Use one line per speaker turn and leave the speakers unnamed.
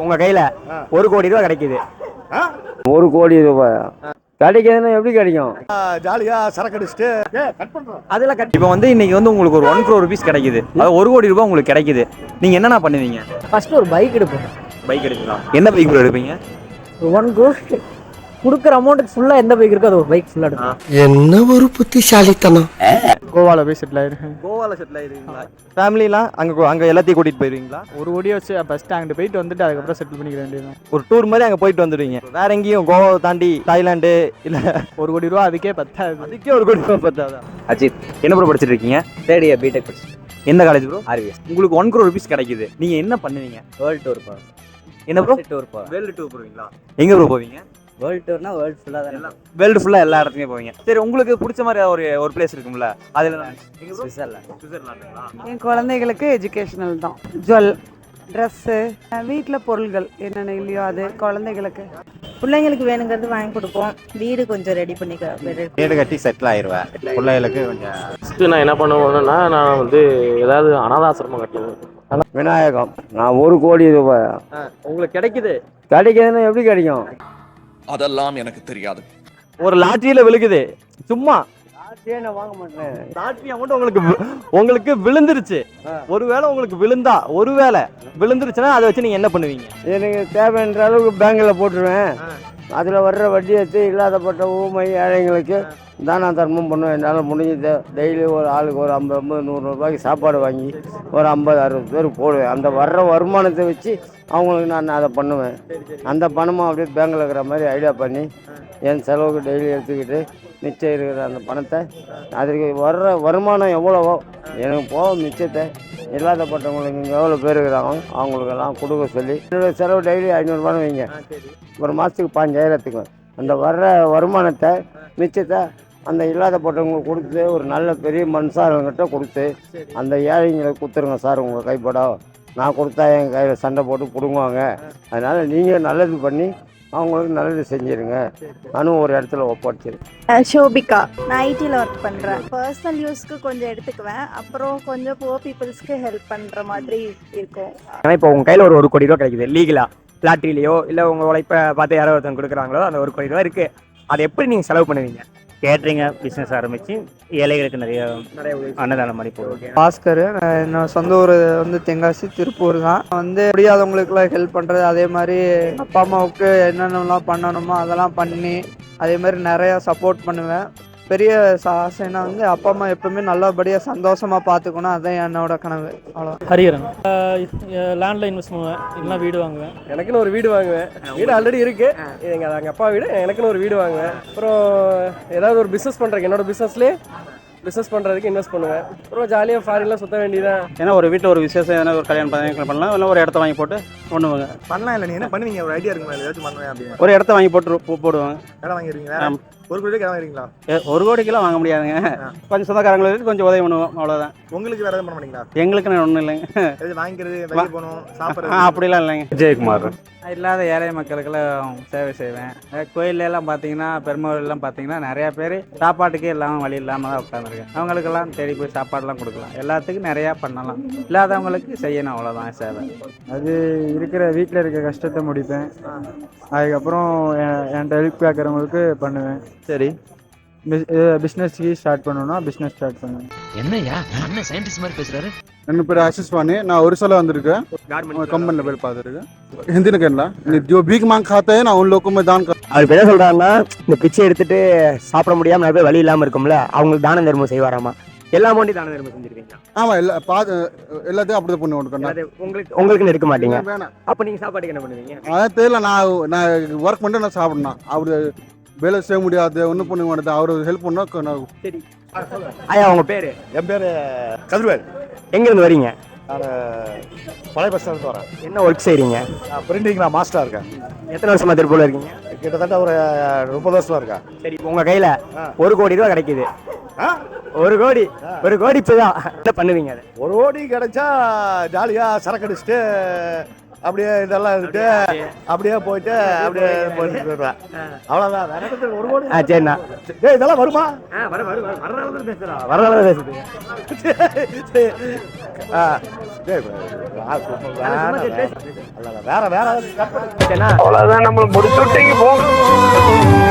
உங்க கையில 1 கோடி ரூபாய் கிடைக்குது.
1 கோடி ரூபாய் கிடைக்குதுன்னா எப்படி கிடைக்கும்?
ஜாலியா சரக்கு அடிச்சுட்டு
அதெல்லாம் இப்போ இன்னைக்கு உங்களுக்கு ஒரு 1 crore rupees கிடைக்குது. அது 1 கோடி ரூபாய் உங்களுக்கு கிடைக்குது. நீங்க என்னென்ன பண்ணுவீங்க?
ஃபர்ஸ்ட் ஒரு பைக் எடுப்பேன்.
பைக் எடுப்பீங்களா? என்ன பைக் எடுப்பீங்க?
1 crore கொடுக்குற அமௌண்ட்டுக்கு ஃபுல்லா எந்த பைக் இருக்கோ அது ஒரு பைக் ஃபுல்லா எடுப்பேன்.
என்ன ஒரு புத்திசாலித்தனம்.
கோவால போய் செட்டில் ஆயிருக்கேன்.
கோவால செட்டில் ஆயிருக்கீங்களா? ஃபேமிலிலாம் அங்க எல்லாத்தையும் கூட்டிட்டு போயிருவீங்களா?
1 கோடியை வச்சு ஃபர்ஸ்ட் அங்கிட்டு போயிட்டு வந்துட்டு அதுக்கப்புறம் செட்டில் பண்ணிக்க வேண்டியது.
ஒரு டூர் மாதிரி அங்க போயிட்டு வந்துடுவீங்க. வேற எங்கேயும் கோவாவை தாண்டி தாய்லாந்து இல்ல
1 கோடி ரூபா அதுக்கே பத்தாது.
அதுக்கே 1 கோடி ரூபாய் பத்தாதா? அஜித் என்ன ப்ரோ படிச்சிட்டு இருக்கீங்க?
தேர்ட் இயர் பிடெக் படிச்சேன்.
எந்த காலேஜ் ப்ரோ?
ஆர்விஎஸ்.
உங்களுக்கு 1 crore rupees கிடைக்குது. நீங்க என்ன பண்ணுவீங்க?
வேர்ல்ட் டூர் போவேன்.
என்ன ப்ரோ?
டூர் போவேன்.
வேர்ல்டு டூர் போவீங்களா? எங்க ப்ரோ போவீங்க?
வேர்ல்ட் டூர்னா வேர்ல்ட் ஃபுல்லா தான்.
வேர்ல்டு ஃபுல்லா எல்லா இடத்துக்குமே போவீங்க. சரி, உங்களுக்கு பிடிச்ச மாதிரி ஒரு பிளேஸ் இருக்கும்ல, அதுல
சுவிட்சர்லாந்துங்களா?
என் குழந்தைகளுக்கு எஜுகேஷனல் தான். ஜுவல், ட்ரெஸ்ஸு, வீட்டில் பொருள்கள் என்னென்ன இல்லையோ அது குழந்தைகளுக்கு.
பிள்ளைங்களுக்கு வேணுங்கிறது வாங்கி கொடுப்போம். வீடு கொஞ்சம் ரெடி பண்ணிக்க.
வீடு கட்டி செட்டில் ஆயிடுவேன். பிள்ளைகளுக்கு கொஞ்சம்
ஃபஸ்ட்டு நான் என்ன பண்ணுவேன்னா நான் ஏதாவது அனாதாசிரமம் கட்டுவேன்.
விநாயகம். நான் 1 கோடி ரூபாய்
உங்களுக்கு
கிடைக்குதுன்னா எப்படி கிடைக்கும்?
அதெல்லாம் எனக்கு தெரியாது.
ஒரு லாட்டரியில விழுகுது. சும்மா
நான் வாங்க மாட்டேன்.
லாட்டரி அமௌண்ட் உங்களுக்கு விழுந்துருச்சு. ஒருவேளை உங்களுக்கு விழுந்துருச்சுன்னா அதை வச்சு நீங்க என்ன பண்ணுவீங்க?
எனக்கு தேவைன்ற அளவுக்கு பேங்க்ல போட்டுருவேன். அதில் வர்ற வட்டி எடுத்து இல்லாதப்பட்ட ஊமை ஏழைங்களுக்கு தானா தர்மம் பண்ணுவேன். என்னால் முடிஞ்சது டெய்லி ஒரு ஆளுக்கு ஒரு 50 100 ரூபாய்க்கு சாப்பாடு வாங்கி ஒரு 50-60 பேர் போடுவேன். அந்த வர்ற வருமானத்தை வச்சு அவங்களுக்கு நான் அதை பண்ணுவேன். அந்த பணமும் அப்படியே பேங்கில் இருக்கிற மாதிரி ஐடியா பண்ணி என் செலவுக்கு டெய்லி எடுத்துக்கிட்டு மிச்சம் இருக்கிற அந்த பணத்தை அதுக்கு வர்ற வருமானம் எவ்வளவோ எனக்கு போக மிச்சத்தை இல்லாதப்பட்டவங்களுக்கு இங்கே எவ்வளோ பேர் இருக்கிறாங்க அவங்களுக்கெல்லாம் கொடுக்க சொல்லி என்னோடய செலவு டெய்லி 500 ரூபான்னு வைங்க. ஒரு மாதத்துக்கு 5000த்துக்கு அந்த வர்ற வருமானத்தை மிச்சத்தை அந்த இல்லாதப்பட்டவங்களுக்கு கொடுத்து ஒரு நல்ல பெரிய மனுஷாரங்கிட்ட கொடுத்து அந்த ஏழைங்களை கொடுத்துருங்க சார் உங்கள் கைப்படம். நான் கொடுத்தா என் கையில் சண்டை போட்டு பிடுங்குவாங்க. அதனால் நீங்கள் நல்லது பண்ணி அவங்களுக்கு நல்லது செஞ்சிருங்க. நானும் ஒரு இடத்துல ஒப்படைச்சிருக்கேன்.
ஷோபிகா. நான் ஐடியில் ஒர்க் பண்ணுறேன். பர்சனல் யூஸ்க்கு கொஞ்சம் எடுத்துக்குவேன். அப்புறம் கொஞ்சம் புவர் பீப்புள்ஸ்க்கு ஹெல்ப் பண்ணுற மாதிரி இருக்கும்.
ஆனால் இப்போ உங்க கையில ஒரு 1 கோடி ரூபாய் கிடைக்குது லீகலா, லாட்டரியிலையோ இல்லை உங்க உழைப்பை பார்த்து யாரோ ஒருத்தவங்க கொடுக்குறாங்களோ, அந்த 1 கோடி ரூபாய் இருக்கு. அதை எப்படி நீங்க செலவு பண்ணுவீங்க?
கேட்ரிங்க பிஸ்னஸ் ஆரம்பிச்சு ஏழைகளுக்கு நிறைய அன்னதானம் மாதிரி போடுவோம்.
பாஸ்கர். என்னோட சொந்த ஊர் தென்காசி, திருப்பூர் தான். முடியாதவங்களுக்குலாம் ஹெல்ப் பண்ணுறது, அதே மாதிரி அப்பா அம்மாவுக்கு என்னென்னலாம் பண்ணணுமோ அதெல்லாம் பண்ணி அதே மாதிரி நிறையா சப்போர்ட் பண்ணுவேன். பெரிய ஆசைன்னா அப்பா அம்மா எப்பவுமே நல்லபடியாக சந்தோஷமாக பார்த்துக்கணும். அதுதான் என்னோட கனவு. அவ்வளோ.
ஹரிஹரன். லேண்டில் இன்வெஸ்ட் பண்ணுவேன், இல்லைனா வீடு வாங்குவேன்.
எனக்குன்னு ஒரு வீடு வாங்குவேன். வீடு ஆல்ரெடி இருக்கு. எங்கள் அப்பா வீடு. எனக்குன்னு ஒரு வீடு வாங்குவேன். அப்புறம் ஏதாவது ஒரு பிஸ்னஸ் பண்ணுறேன். என்னோட பிஸ்னஸ் பண்ணுறதுக்கு இன்வெஸ்ட் பண்ணுவேன். அப்புறம் ஜாலியாக ஃபாரின்லாம் சுற்ற வேண்டியதான்.
ஏன்னா ஒரு வீட்டில் ஒரு விசேஷம் எதனா ஒரு கல்யாணம் பண்ணலாம், இல்லை ஒரு இடத்த வாங்கி போட்டு பண்ணுவாங்க.
பண்ணலாம். இல்லை நீ என்ன பண்ணுவீங்க? ஒரு ஐடியா இருக்குமா? ஏதாச்சும் பண்ணுவேன் அப்படின்னு
ஒரு இடத்த வாங்கி போடுவாங்க.
இடம் வாங்கிடுவீங்களா? 1 கோடி இடம் வாங்குறீங்களா?
1 கோடிக்கெல்லாம் வாங்க முடியாதுங்க. கொஞ்சம் சொந்தக்காரங்களுக்கு கொஞ்சம் உதவி பண்ணுவோம், அவ்வளோதான்.
உங்களுக்கு வேறு எதுவும் பண்ண மாட்டீங்களா?
எங்களுக்கு ஒன்றும் இல்லைங்க.
எது வாங்கிக்கிறது, வெளியே போகணும், சாப்பிட்றது
அப்படிலாம் இல்லைங்க. விஜயகுமார்.
இல்லாத ஏழை மக்களுக்கெல்லாம் சேவை செய்வேன். கோயிலெல்லாம் பார்த்தீங்கன்னா பெருமாள்லாம் பார்த்தீங்கன்னா நிறையா பேர் சாப்பாட்டுக்கே இல்லாமல் வழி இல்லாமல் தான் உட்காந்துருக்கேன். அவங்களுக்கெல்லாம் தேடி போய் சாப்பாடெலாம் கொடுக்கலாம். எல்லாத்துக்கும் நிறையா பண்ணலாம். இல்லாதவங்களுக்கு செய்யணும், அவ்வளோதான் சேவை. அது வீட்டில் இருக்க கஷ்டத்தை முடிப்பேன். அதுக்கப்புறம் என்கிட்ட ஹெல்ப் கேட்குறவங்களுக்கு பண்ணுவேன்.
சரி,
பிஸ்னஸ்க்கு ஸ்டார்ட் பண்ணணும்னா பிஸ்னஸ் ஸ்டார்ட் பண்ணுவேன்.
என்னையா அண்ணன் சயின்டிஸ்ட் மாதிரி பேசுறாரு?
என் பேர் ஆஷிஷ் வாணி. நான் ஒரிசால வந்திருக்கேன். कंपनी வேலை பார்த்துருக்கேன். ஹிந்தி கேட்கல. जो भीख मांग खाते हैं ना उन लोगों में दान कर.
அவர் என்ன சொல்றாருன்னா, இந்த பிச்சை எடுத்துட்டு சாப்பிட முடியாம நிறைய பேர் வழி இல்லாம இருக்கும்ல, அவங்களுக்கு தான தர்மம் செய்வாராமா. எல்லா அமௌண்ட்டையும் தான தர்மம் செஞ்சிருக்கீங்க?
ஆமா, எல்லாத்தையும் அப்படிதான் பண்ணி கொடுக்கணும்.
உங்களுக்கு எடுக்க மாட்டீங்க. அப்ப நீங்க சாப்பாட்டுக்கு என்ன பண்ணுவீங்க?
அதான் தெரியல. நான் ஒர்க் பண்ணிட்டு நான் சாப்பிடணும். அவரு வேலை செய்ய முடியாது, ஒன்றும் பண்ண மாட்டேது. அவரு ஹெல்ப் பண்ணா.
சரி ஐயா, உங்க பேரு?
என் பேர் கதிர்வேல்.
எங்க இருந்து வரீங்க?
நான் பழைய பஸ் ஸ்டாண்ட் வரேன்.
என்ன ஒர்க் செய்றீங்க?
பிரிண்டிங்ல மாஸ்டரா இருக்கேன்.
எத்தனை வருஷமா திருப்பூர்ல இருக்கீங்க?
கிட்டத்தட்ட ஒரு 30 வருஷமா இருக்கேன்.
சரி, உங்க கையில 1 கோடி ரூபாய் கிடைக்குது. 1 கோடி இப்பதான் என்ன பண்ணுவீங்க?
1 கோடி கிடைச்சா ஜாலியா சரக்கு அடிச்சுட்டு அப்படியே இதெல்லாம் இருக்கு, அப்படியே போயிட்டு அப்படியே போயிட்டு போயிடுவேன். அவ்வளோதான். வேற இடத்துல 1 கோடி.
சரிண்ணா.
இதெல்லாம் வருமா?
வரலாறு பேசுறேன்.
ஆ, டேய், வேற வேற
சரிண்ணா
அவ்வளோதான் நம்ம முடிச்சு விட்டீங்க போங்க